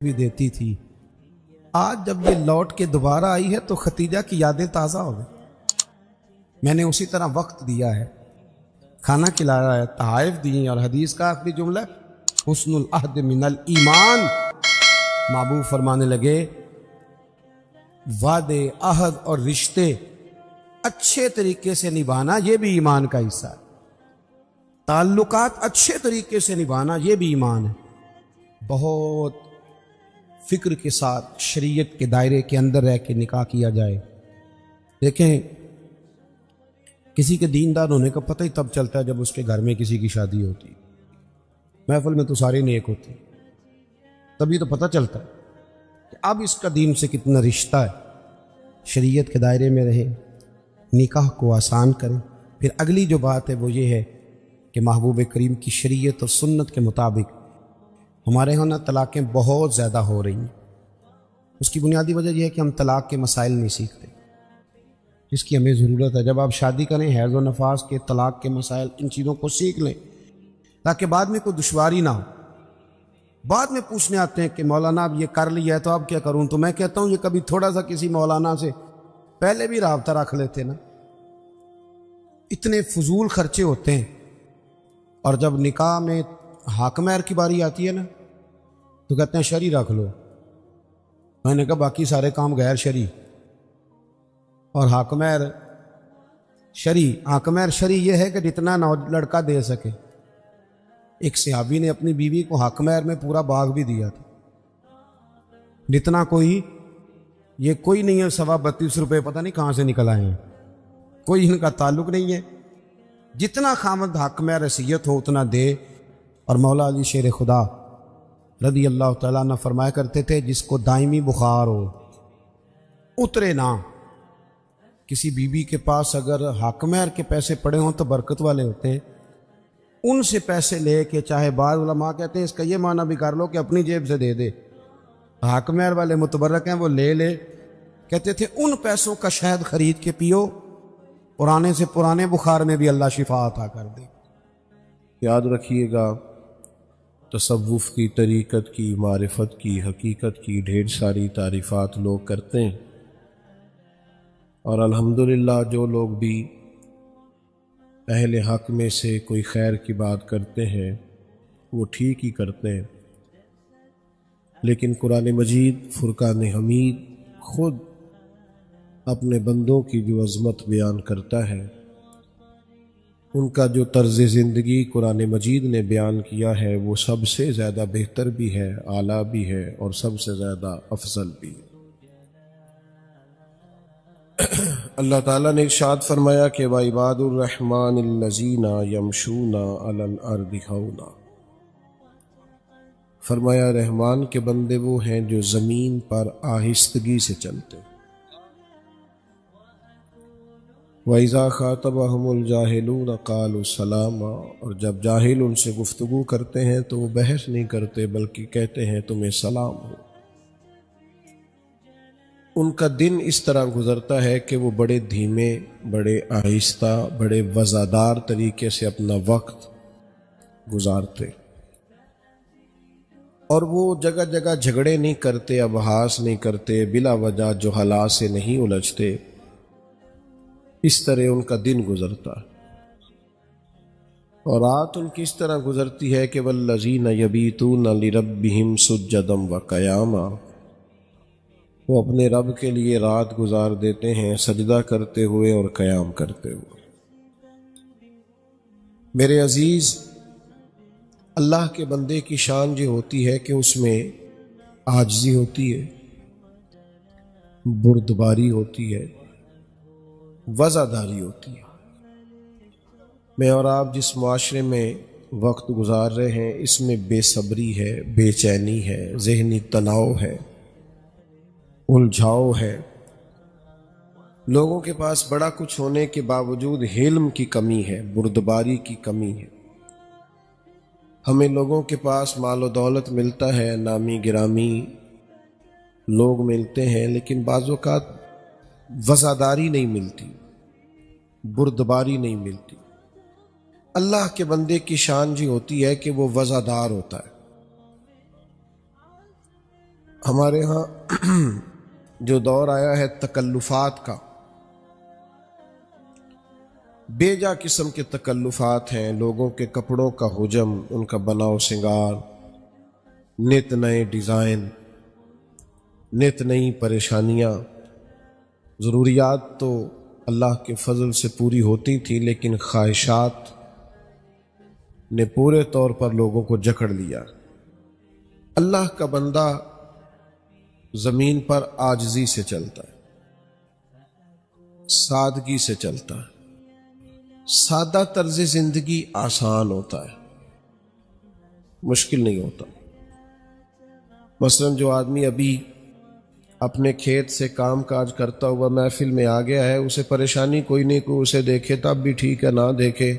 بھی دیتی تھی۔ آج جب یہ لوٹ کے دوبارہ آئی ہے تو ختیجہ کی یادیں تازہ ہو گئی۔ میں نے اسی طرح وقت دیا ہے، کھانا کھلایا ہے، تحائف دی اور حدیث کا آخری جملہ حسن العہد من الایمان۔ محبوب فرمانے لگے وعدے، عہد اور رشتے اچھے طریقے سے نبھانا یہ بھی ایمان کا حصہ ہے، تعلقات اچھے طریقے سے نبھانا یہ بھی ایمان ہے۔ بہت فکر کے ساتھ شریعت کے دائرے کے اندر رہ کے نکاح کیا جائے۔ دیکھیں، کسی کے دیندار ہونے کا پتہ ہی تب چلتا ہے جب اس کے گھر میں کسی کی شادی ہوتی، محفل میں تو سارے نیک ہوتے، تبھی تو پتہ چلتا ہے کہ اب اس کا دین سے کتنا رشتہ ہے۔ شریعت کے دائرے میں رہے، نکاح کو آسان کریں۔ پھر اگلی جو بات ہے وہ یہ ہے کہ محبوب کریم کی شریعت اور سنت کے مطابق ہمارے ہاں طلاقیں بہت زیادہ ہو رہی ہیں۔ اس کی بنیادی وجہ یہ ہے کہ ہم طلاق کے مسائل نہیں سیکھتے، جس کی ہمیں ضرورت ہے۔ جب آپ شادی کریں، حیض و نفاس کے، طلاق کے مسائل، ان چیزوں کو سیکھ لیں تاکہ بعد میں کوئی دشواری نہ ہو۔ بعد میں پوچھنے آتے ہیں کہ مولانا اب یہ کر لیا ہے تو اب کیا کروں؟ تو میں کہتا ہوں یہ کبھی تھوڑا سا کسی مولانا سے پہلے بھی رابطہ رکھ لیتے نا۔ اتنے فضول خرچے ہوتے ہیں، اور جب نکاح میں حق مہر کی باری آتی ہے نا تو کہتے ہیں شرعی رکھ لو۔ میں نے کہا باقی سارے کام غیر شرعی، اور حق مہر شرعی۔ حق مہر شرعی یہ ہے کہ جتنا لڑکا دے سکے۔ ایک صحابی نے اپنی بیوی کو حق مہر میں پورا باغ بھی دیا تھا، جتنا کوئی، یہ کوئی نہیں ہے 32.5 روپے پتہ نہیں کہاں سے نکل آئے ہیں، کوئی ان کا تعلق نہیں ہے۔ جتنا خامد حق مہر حیثیت ہو اتنا دے۔ اور مولا علی شیر خدا رضی اللہ تعالیٰ عنہ فرمایا کرتے تھے جس کو دائمی بخار ہو اترے نہ۔ کسی بیوی کے پاس اگر حق مہر کے پیسے پڑے ہوں تو برکت والے ہوتے ہیں، ان سے پیسے لے کے، چاہے بعض علماء کہتے ہیں اس کا یہ معنی بھی کر لو کہ اپنی جیب سے دے دے، حق مہر والے متبرک ہیں وہ لے لے۔ کہتے تھے ان پیسوں کا شہد خرید کے پیو، پرانے سے پرانے بخار میں بھی اللہ شفا عطا کر دے۔ یاد رکھیے گا، تصوف کی، طریقت کی، معرفت کی، حقیقت کی ڈھیر ساری تعریفات لوگ کرتے ہیں، اور الحمدللہ جو لوگ بھی اہل حق میں سے کوئی خیر کی بات کرتے ہیں وہ ٹھیک ہی کرتے ہیں، لیکن قرآن مجید فرقان حمید خود اپنے بندوں کی جو عظمت بیان کرتا ہے، ان کا جو طرز زندگی قرآن مجید نے بیان کیا ہے وہ سب سے زیادہ بہتر بھی ہے، اعلیٰ بھی ہے، اور سب سے زیادہ افضل بھی ہے۔ اللہ تعالیٰ نے ارشاد فرمایا کہ وَعِبَادُ الرَّحْمَٰنِ الَّذِينَ يَمْشُونَ عَلَى الْأَرْضِ هَوْنًا، فرمایا رحمان کے بندے وہ ہیں جو زمین پر آہستگی سے چلتے ہیں۔ وَإِذَا خَاطَبَهُمُ الْجَاهِلُونَ قَالُوا سَلَامًا، اور جب جاہل ان سے گفتگو کرتے ہیں تو وہ بحث نہیں کرتے بلکہ کہتے ہیں تمہیں سلام ہو۔ ان کا دن اس طرح گزرتا ہے کہ وہ بڑے دھیمے، بڑے آہستہ، بڑے وزادار طریقے سے اپنا وقت گزارتے، اور وہ جگہ جگہ جھگڑے نہیں کرتے، ابحاث نہیں کرتے، بلا وجہ جہلا سے نہیں الجھتے۔ اس طرح ان کا دن گزرتا ہے، اور رات ان کی اس طرح گزرتی ہے کہ والذین یبیتون لربہم سجدا وقیاما، وہ اپنے رب کے لیے رات گزار دیتے ہیں سجدہ کرتے ہوئے اور قیام کرتے ہوئے۔ میرے عزیز، اللہ کے بندے کی شان یہ ہوتی ہے کہ اس میں عاجزی ہوتی ہے، بردباری ہوتی ہے، وزاداری ہوتی ہے۔ میں اور آپ جس معاشرے میں وقت گزار رہے ہیں اس میں بے صبری ہے، بے چینی ہے، ذہنی تناؤ ہے، الجھاؤ ہے۔ لوگوں کے پاس بڑا کچھ ہونے کے باوجود حلم کی کمی ہے، بردباری کی کمی ہے۔ ہمیں لوگوں کے پاس مال و دولت ملتا ہے، نامی گرامی لوگ ملتے ہیں، لیکن بعض اوقات وزاداری نہیں ملتی، بردباری نہیں ملتی۔ اللہ کے بندے کی شان جی ہوتی ہے کہ وہ وزادار ہوتا ہے، ہمارے ہاں جو دور آیا ہے تکلفات کا، بے جا قسم کے تکلفات ہیں، لوگوں کے کپڑوں کا حجم، ان کا بناؤ سنگار، نت نئے ڈیزائن، نت نئی پریشانیاں۔ ضروریات تو اللہ کے فضل سے پوری ہوتی تھی، لیکن خواہشات نے پورے طور پر لوگوں کو جکڑ لیا۔ اللہ کا بندہ زمین پر عاجزی سے چلتا ہے، سادگی سے چلتا ہے۔ سادہ طرز زندگی آسان ہوتا ہے، مشکل نہیں ہوتا۔ مثلا جو آدمی ابھی اپنے کھیت سے کام کاج کرتا ہوا محفل میں آ گیا ہے، اسے پریشانی کوئی نہیں، کوئی اسے دیکھے تب بھی ٹھیک ہے، نہ دیکھے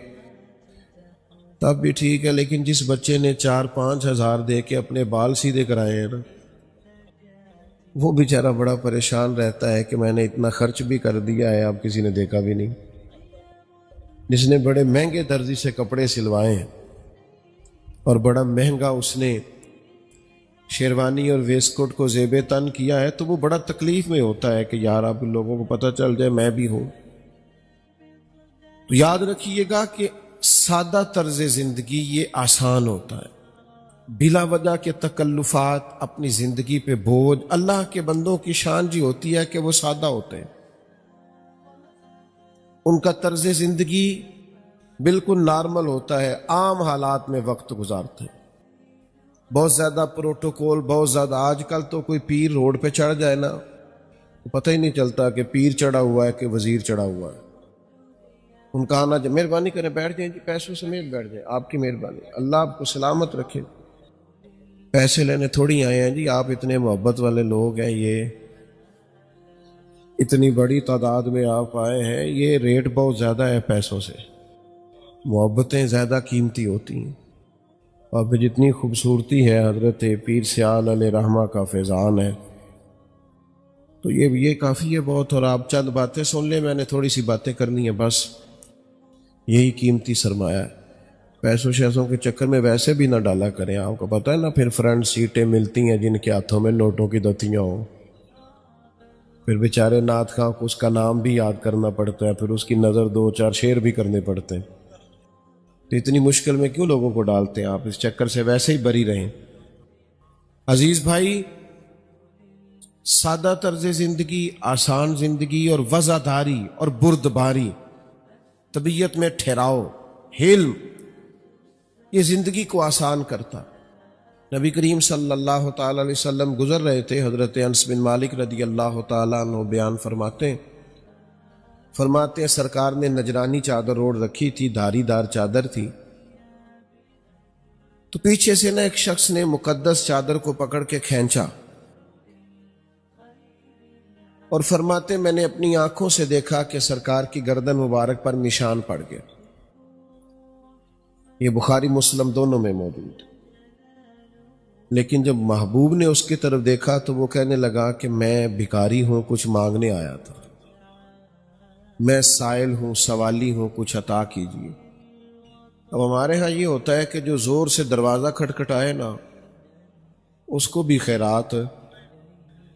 تب بھی ٹھیک ہے، لیکن جس بچے نے 4-5 ہزار دے کے اپنے بال سیدھے کرائے ہیں نا، وہ بیچارہ بڑا پریشان رہتا ہے کہ میں نے اتنا خرچ بھی کر دیا ہے، اب کسی نے دیکھا بھی نہیں۔ جس نے بڑے مہنگے درزی سے کپڑے سلوائے ہیں اور بڑا مہنگا اس نے شیروانی اور ویسٹ کوٹ کو زیب تن کیا ہے، تو وہ بڑا تکلیف میں ہوتا ہے کہ یار اب لوگوں کو پتہ چل جائے میں بھی ہوں۔ تو یاد رکھیے گا کہ سادہ طرز زندگی یہ آسان ہوتا ہے۔ بلا وجہ کے تکلفات، اپنی زندگی پہ بوجھ، اللہ کے بندوں کی شان جی ہوتی ہے کہ وہ سادہ ہوتے ہیں، ان کا طرز زندگی بالکل نارمل ہوتا ہے، عام حالات میں وقت گزارتے ہیں۔ بہت زیادہ پروٹوکول، بہت زیادہ، آج کل تو کوئی پیر روڈ پہ چڑھ جائے نا، پتہ ہی نہیں چلتا کہ پیر چڑھا ہوا ہے کہ وزیر چڑھا ہوا ہے۔ ان کا آنا، مہربانی کریں بیٹھ جائیں جی، پیسوں سمیت بیٹھ جائیں، آپ کی مہربانی، اللہ آپ کو سلامت رکھے۔ پیسے لینے تھوڑی آئے ہیں جی، آپ اتنے محبت والے لوگ ہیں، یہ اتنی بڑی تعداد میں آپ آئے ہیں، یہ ریٹ بہت زیادہ ہے پیسوں سے، محبتیں زیادہ قیمتی ہوتی ہیں۔ اور پھر جتنی خوبصورتی ہے حضرت پیر سیال علیہ رحمہ کا فیضان ہے، تو یہ کافی ہے بہت۔ اور آپ چند باتیں سن لیں، میں نے تھوڑی سی باتیں کرنی ہے بس، یہی قیمتی سرمایہ ہے۔ پیسوں شیسوں کے چکر میں ویسے بھی نہ ڈالا کریں، آپ کو پتہ ہے نا، پھر فرنٹ سیٹیں ملتی ہیں جن کے ہاتھوں میں نوٹوں کی دتیاں ہوں، پھر بیچارے نعت خواں کو اس کا نام بھی یاد کرنا پڑتا ہے، پھر اس کی نظر 2-4 شعر بھی کرنے پڑتے ہیں۔ تو اتنی مشکل میں کیوں لوگوں کو ڈالتے ہیں آپ؟ اس چکر سے ویسے ہی بری رہیں۔ عزیز بھائی، سادہ طرز زندگی، آسان زندگی اور وزاداری اور بردباری، طبیعت میں ٹھہراؤ، حلم، یہ زندگی کو آسان کرتا۔ نبی کریم صلی اللہ تعالی علیہ وسلم گزر رہے تھے، حضرت انس بن مالک رضی اللہ تعالیٰ عنہ بیان فرماتے ہیں سرکار نے نجرانی چادر اوڑھ رکھی تھی، دھاری دار چادر تھی، تو پیچھے سے ایک شخص نے مقدس چادر کو پکڑ کے کھینچا اور فرماتے میں نے اپنی آنکھوں سے دیکھا کہ سرکار کی گردن مبارک پر نشان پڑ گیا۔ یہ بخاری مسلم دونوں میں موجود ہے۔ لیکن جب محبوب نے اس کی طرف دیکھا تو وہ کہنے لگا کہ میں بھکاری ہوں، کچھ مانگنے آیا تھا، میں سائل ہوں، سوالی ہوں، کچھ عطا کیجیے۔ اب ہمارے ہاں یہ ہوتا ہے کہ جو زور سے دروازہ کھٹکھٹائے نا، اس کو بھی خیرات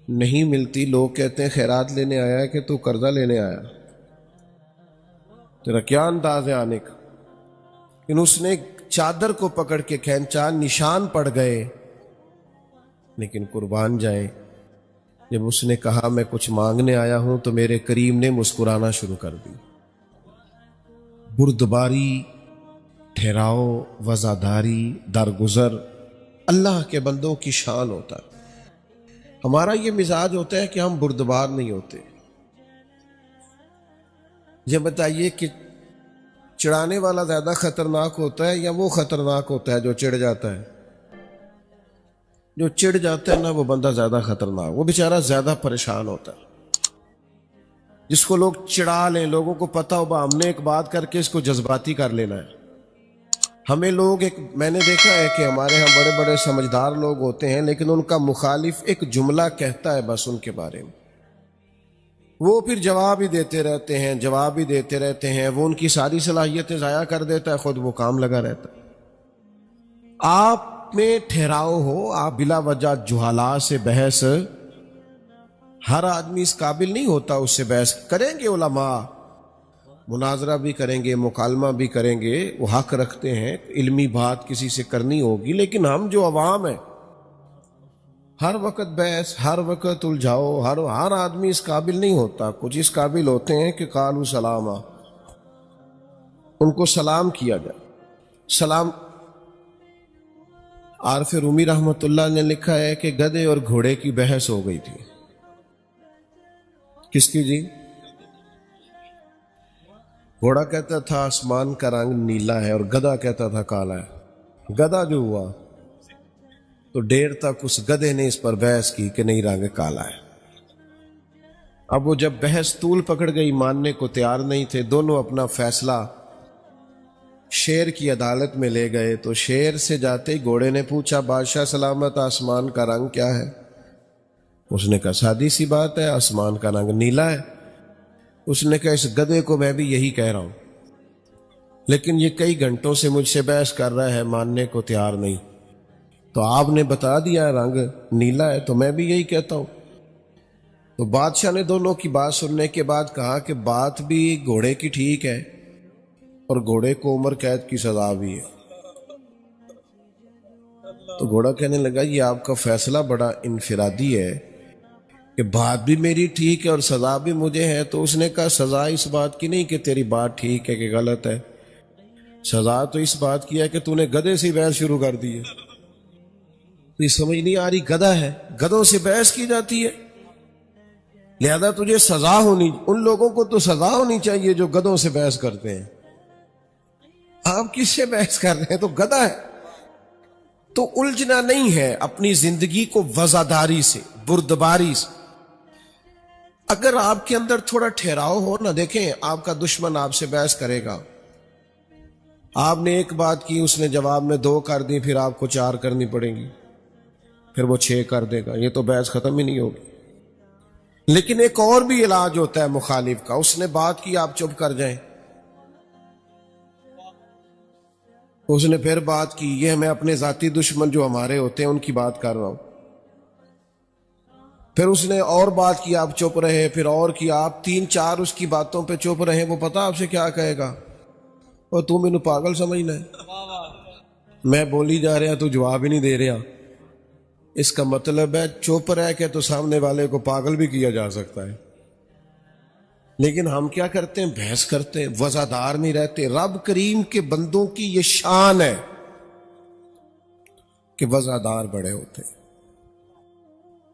نہیں ملتی۔ لوگ کہتے ہیں خیرات لینے آیا ہے کہ تو قرضہ لینے آیا، تیرا کیا انداز ہے آنے کا؟ لیکن اس نے چادر کو پکڑ کے کھینچا، نشان پڑ گئے، لیکن قربان جائیں، جب اس نے کہا میں کچھ مانگنے آیا ہوں تو میرے کریم نے مسکرانا شروع کر دی۔ بردباری، ٹھہراؤ، وزاداری، درگزر اللہ کے بندوں کی شان ہوتا ہے۔ ہمارا یہ مزاج ہوتا ہے کہ ہم بردبار نہیں ہوتے۔ یہ بتائیے کہ چڑھانے والا زیادہ خطرناک ہوتا ہے یا وہ خطرناک ہوتا ہے جو چڑھ جاتا ہے؟ جو چڑھ جاتا ہے نا وہ بندہ زیادہ خطرناک، وہ بیچارہ زیادہ پریشان ہوتا ہے۔ جس کو لوگ چڑھا لیں، لوگوں کو پتہ ہو ہم نے ایک بات کر کے اس کو جذباتی کر لینا ہے۔ ہمیں لوگ میں نے دیکھا ہے کہ ہمارے ہاں بڑے بڑے سمجھدار لوگ ہوتے ہیں، لیکن ان کا مخالف ایک جملہ کہتا ہے بس ان کے بارے میں، وہ پھر جواب ہی دیتے رہتے ہیں، جواب ہی دیتے رہتے ہیں، وہ ان کی ساری صلاحیتیں ضائع کر دیتا ہے، خود وہ کام لگا رہتا ہے۔ آپ میں ٹھہراؤ ہو, آپ بلا وجہ جہالا سے بحث, ہر آدمی اس قابل نہیں ہوتا اس سے بحث کریں گے. علماء مناظرہ بھی کریں گے, مکالمہ بھی کریں گے, وہ حق رکھتے ہیں, علمی بات کسی سے کرنی ہوگی. لیکن ہم جو عوام ہیں ہر وقت بحث, ہر وقت الجھاؤ, ہر آدمی اس قابل نہیں ہوتا. کچھ اس قابل ہوتے ہیں کہ قالوا سلاما, ان کو سلام کیا جائے. سلام. عارف رومی رحمۃ اللہ نے لکھا ہے کہ گدھے اور گھوڑے کی بحث ہو گئی تھی. کس کی جی؟ گھوڑا کہتا تھا آسمان کا رنگ نیلا ہے اور گدھا کہتا تھا کالا ہے. گدھا جو ہوا تو دیر تک اس گدھے نے اس پر بحث کی کہ نہیں رنگ کالا ہے. اب وہ جب بحث طول پکڑ گئی, ماننے کو تیار نہیں تھے, دونوں اپنا فیصلہ شیر کی عدالت میں لے گئے. تو شیر سے جاتے ہی گھوڑے نے پوچھا بادشاہ سلامت آسمان کا رنگ کیا ہے؟ اس نے کہا سادی سی بات ہے, آسمان کا رنگ نیلا ہے. اس نے کہا اس گدھے کو میں بھی یہی کہہ رہا ہوں, لیکن یہ کئی گھنٹوں سے مجھ سے بحث کر رہا ہے, ماننے کو تیار نہیں. تو آپ نے بتا دیا رنگ نیلا ہے تو میں بھی یہی کہتا ہوں. تو بادشاہ نے دونوں کی بات سننے کے بعد کہا کہ بات بھی گھوڑے کی ٹھیک ہے اور گھوڑے کو عمر قید کی سزا بھی ہے. تو گھوڑا کہنے لگا یہ آپ کا فیصلہ بڑا انفرادی ہے کہ بات بھی میری ٹھیک ہے اور سزا بھی مجھے ہے. تو اس نے کہا سزا اس بات کی نہیں کہ تیری بات ٹھیک ہے کہ غلط ہے, سزا تو اس بات کی ہے کہ تو نے گدھے سے بحث شروع کر دی ہے. تو یہ سمجھ نہیں آ رہی, گدھا ہے, گدھوں سے بحث کی جاتی ہے, لہذا تجھے سزا ہونی, ان لوگوں کو تو سزا ہونی چاہیے جو گدھوں سے بحث کرتے ہیں. آپ کس سے بحث کر رہے ہیں؟ تو گدھا ہے. تو الجھنا نہیں ہے اپنی زندگی کو وزاداری سے, بردباری سے. اگر آپ کے اندر تھوڑا ٹھہراؤ ہو نا, دیکھیں آپ کا دشمن آپ سے بحث کرے گا, آپ نے ایک بات کی, اس نے جواب میں 2 کر دی, پھر آپ کو 4 کرنی پڑیں گی, پھر وہ 6 کر دے گا, یہ تو بحث ختم ہی نہیں ہوگی. لیکن ایک اور بھی علاج ہوتا ہے مخالف کا, اس نے بات کی آپ چپ کر جائیں, اس نے پھر بات کی, یہ میں اپنے ذاتی دشمن جو ہمارے ہوتے ہیں ان کی بات کر رہا ہوں, پھر اس نے اور بات کی آپ چپ رہے, پھر اور کی, آپ 3-4 اس کی باتوں پہ چپ رہے, وہ پتا آپ سے کیا کہے گا, اور تم مینوں پاگل سمجھنا ہے, میں بولی جا رہا تو جواب ہی نہیں دے رہا. اس کا مطلب ہے چپ رہ کے تو سامنے والے کو پاگل بھی کیا جا سکتا ہے. لیکن ہم کیا کرتے ہیں؟ بحث کرتے ہیں, وزادار نہیں رہتے. رب کریم کے بندوں کی یہ شان ہے کہ وزادار بڑے ہوتے ہیں,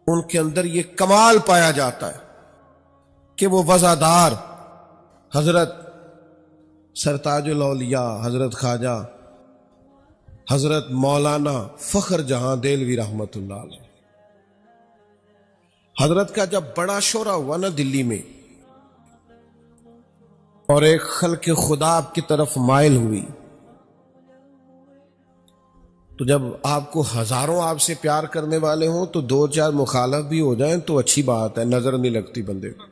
ان کے اندر یہ کمال پایا جاتا ہے کہ وہ وزادار. حضرت سرتاج الاولیاء حضرت خواجہ حضرت مولانا فخر جہاں دہلوی رحمت اللہ علیہ, حضرت کا جب بڑا شورا ہوا نا دلی میں, اور ایک خلق خدا آپ کی طرف مائل ہوئی, تو جب آپ کو ہزاروں آپ سے پیار کرنے والے ہوں تو 2-4 مخالف بھی ہو جائیں تو اچھی بات ہے, نظر نہیں لگتی بندے کو.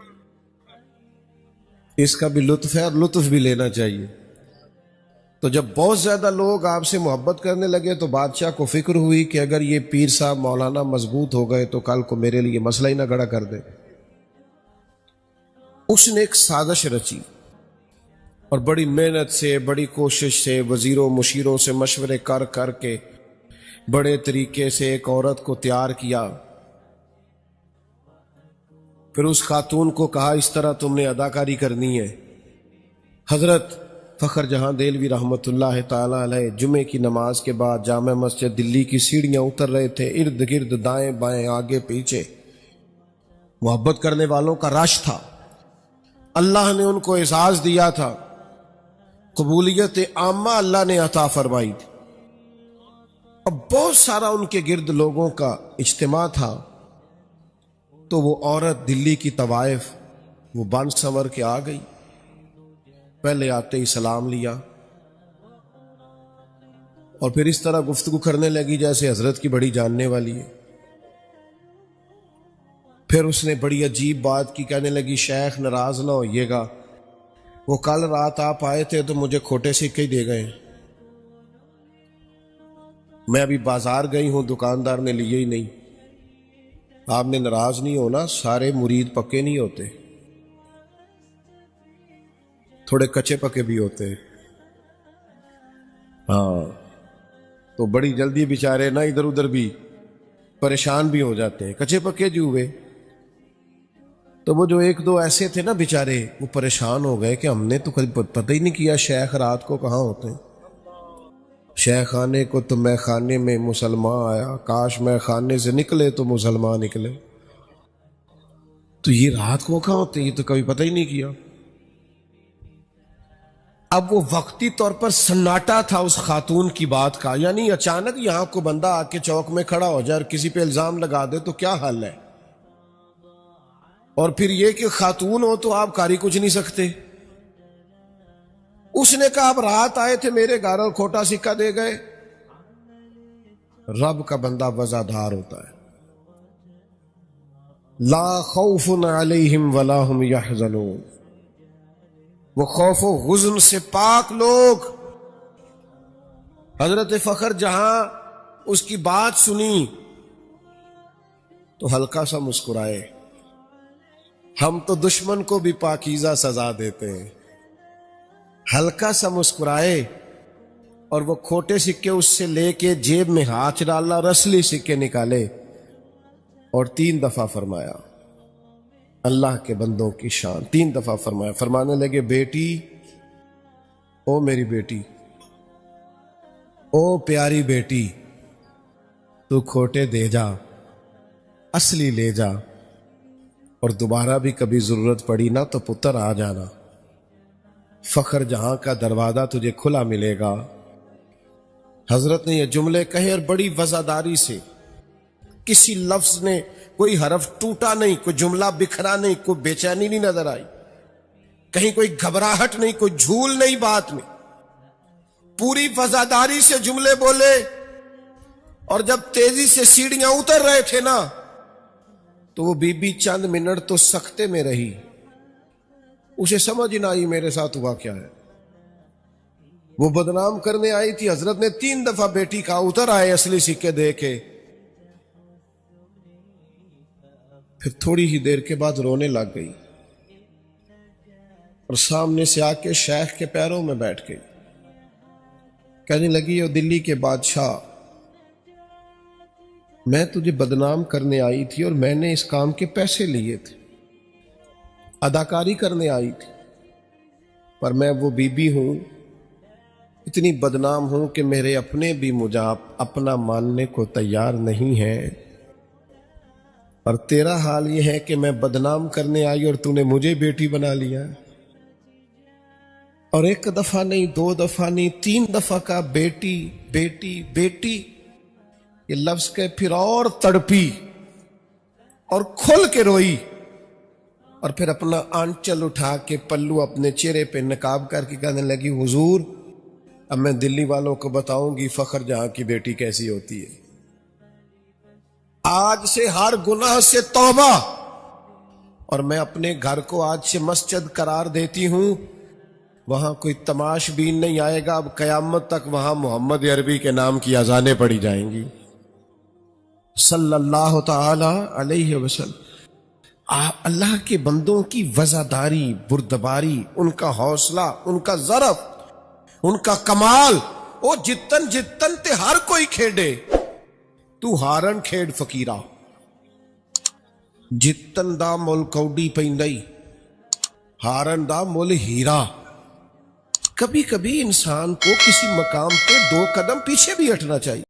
اس کا بھی لطف ہے اور لطف بھی لینا چاہیے. تو جب بہت زیادہ لوگ آپ سے محبت کرنے لگے تو بادشاہ کو فکر ہوئی کہ اگر یہ پیر صاحب مولانا مضبوط ہو گئے تو کل کو میرے لیے مسئلہ ہی نہ کھڑا کر دے. اس نے ایک سازش رچی اور بڑی محنت سے, بڑی کوشش سے, وزیروں مشیروں سے مشورے کر کر کے بڑے طریقے سے ایک عورت کو تیار کیا. پھر اس خاتون کو کہا اس طرح تم نے اداکاری کرنی ہے. حضرت فخر جہاں دہلوی رحمت اللہ تعالی علیہ جمعے کی نماز کے بعد جامع مسجد دلی کی سیڑھیاں اتر رہے تھے. ارد گرد دائیں بائیں آگے پیچھے محبت کرنے والوں کا رش تھا. اللہ نے ان کو اعزاز دیا تھا, قبولیت عامہ اللہ نے عطا فرمائی تھی. اب بہت سارا ان کے گرد لوگوں کا اجتماع تھا. تو وہ عورت دلی کی طوائف وہ بن سنور کے آ گئی. پہلے آتے ہی سلام لیا اور پھر اس طرح گفتگو کرنے لگی جیسے حضرت کی بڑی جاننے والی ہے. پھر اس نے بڑی عجیب بات کی, کہنے لگی شیخ ناراض نہ ہوئیے گا, وہ کل رات آپ آئے تھے تو مجھے کھوٹے سکے ہی دے گئے, میں ابھی بازار گئی ہوں، دکاندار نے لیے ہی نہیں. آپ نے ناراض نہیں ہونا، سارے مرید پکے نہیں ہوتے، تھوڑے کچے پکے بھی ہوتے ہیں. ہاں، تو بڑی جلدی بیچارے نہ ادھر ادھر بھی پریشان بھی ہو جاتے ہیں. کچے پکے جو ہوئے تو وہ جو ایک دو ایسے تھے نا بیچارے، وہ پریشان ہو گئے کہ ہم نے تو کبھی پتہ ہی نہیں کیا شیخ رات کو کہاں ہوتے ہیں. شیخ خانے کو تو میں خانے میں مسلمان آیا، کاش میں خانے سے نکلے تو مسلمان نکلے. تو یہ رات کو کہاں ہوتے ہیں، یہ تو کبھی پتہ ہی نہیں کیا. اب وہ وقتی طور پر سناٹا تھا اس خاتون کی بات کا، یعنی اچانک یہاں کو بندہ آ کے چوک میں کھڑا ہو جائے اور کسی پہ الزام لگا دے تو کیا حل ہے. اور پھر یہ کہ خاتون ہو تو آپ کاری کچھ نہیں سکتے. اس نے کہا اب رات آئے تھے میرے گھر اور کھوٹا سکہ دے گئے. رب کا بندہ وزادار ہوتا ہے. لا خوف علیہم ولا هم یحزنون، وہ خوف و غزن سے پاک لوگ. حضرت فخر جہاں اس کی بات سنی تو ہلکا سا مسکرائے. ہم تو دشمن کو بھی پاکیزہ سزا دیتے ہیں. ہلکا سا مسکرائے اور وہ کھوٹے سکے اس سے لے کے جیب میں ہاتھ ڈالا، رسلی سکے نکالے اور 3 دفعہ فرمایا. اللہ کے بندوں کی شان، 3 دفعہ فرمایا. فرمانے لگے بیٹی، او میری بیٹی، او پیاری بیٹی، تو کھوٹے دے جا، اصلی لے جا، اور دوبارہ بھی کبھی ضرورت پڑی نا تو پتر آ جانا. فخر جہاں کا دروازہ تجھے کھلا ملے گا. حضرت نے یہ جملے کہے اور بڑی وزاداری سے، کسی لفظ نے کوئی حرف ٹوٹا نہیں، کوئی جملہ بکھرا نہیں، کوئی بے چینی نہیں نظر آئی، کہیں کوئی گھبراہٹ نہیں، کوئی جھول نہیں بات میں. پوری وزاداری سے جملے بولے. اور جب تیزی سے سیڑھیاں اتر رہے تھے نا تو وہ بی بی چند منٹ تو سکتے میں رہی. اسے سمجھ نہ آئی میرے ساتھ ہوا کیا ہے. وہ بدنام کرنے آئی تھی. حضرت نے 3 دفعہ بیٹی کہا، اتر آئے اصلی سکے دے کے. پھر تھوڑی ہی دیر کے بعد رونے لگ گئی اور سامنے سے آ کے شیخ کے پیروں میں بیٹھ گئی. کہنے لگی، او دلی کے بادشاہ، میں تجھے بدنام کرنے آئی تھی اور میں نے اس کام کے پیسے لیے تھے، اداکاری کرنے آئی تھی، پر میں وہ بی بی ہوں، اتنی بدنام ہوں کہ میرے اپنے بھی مجھے اپنا ماننے کو تیار نہیں ہیں. اور تیرا حال یہ ہے کہ میں بدنام کرنے آئی اور تو نے مجھے بیٹی بنا لیا. اور 1 دفعہ نہیں، 2 دفعہ نہیں، 3 دفعہ کا بیٹی بیٹی بیٹی. یہ لفظ کے پھر اور تڑپی اور کھل کے روئی اور پھر اپنا آنچل اٹھا کے پلو اپنے چہرے پہ نقاب کر کے کہنے لگی، حضور اب میں دلی والوں کو بتاؤں گی فخر جہاں کی بیٹی کیسی ہوتی ہے. آج سے ہر گناہ سے توبہ، اور میں اپنے گھر کو آج سے مسجد قرار دیتی ہوں. وہاں کوئی تماش بین نہیں آئے گا. اب قیامت تک وہاں محمد عربی کے نام کی اذانیں پڑی جائیں گی صلی اللہ تعالی علیہ وسلم. اللہ کے بندوں کی وزاداری، بردباری، ان کا حوصلہ، ان کا ظرف، ان کا کمال. وہ جتن جتن تے ہر کوئی کھیڑے، تو ہارن کھیڑ فقیرہ. جتن دا مول کوڈی پیندائی، ہارن دا مول ہیرا. کبھی کبھی انسان کو کسی مقام پہ 2 قدم پیچھے بھی ہٹنا چاہیے.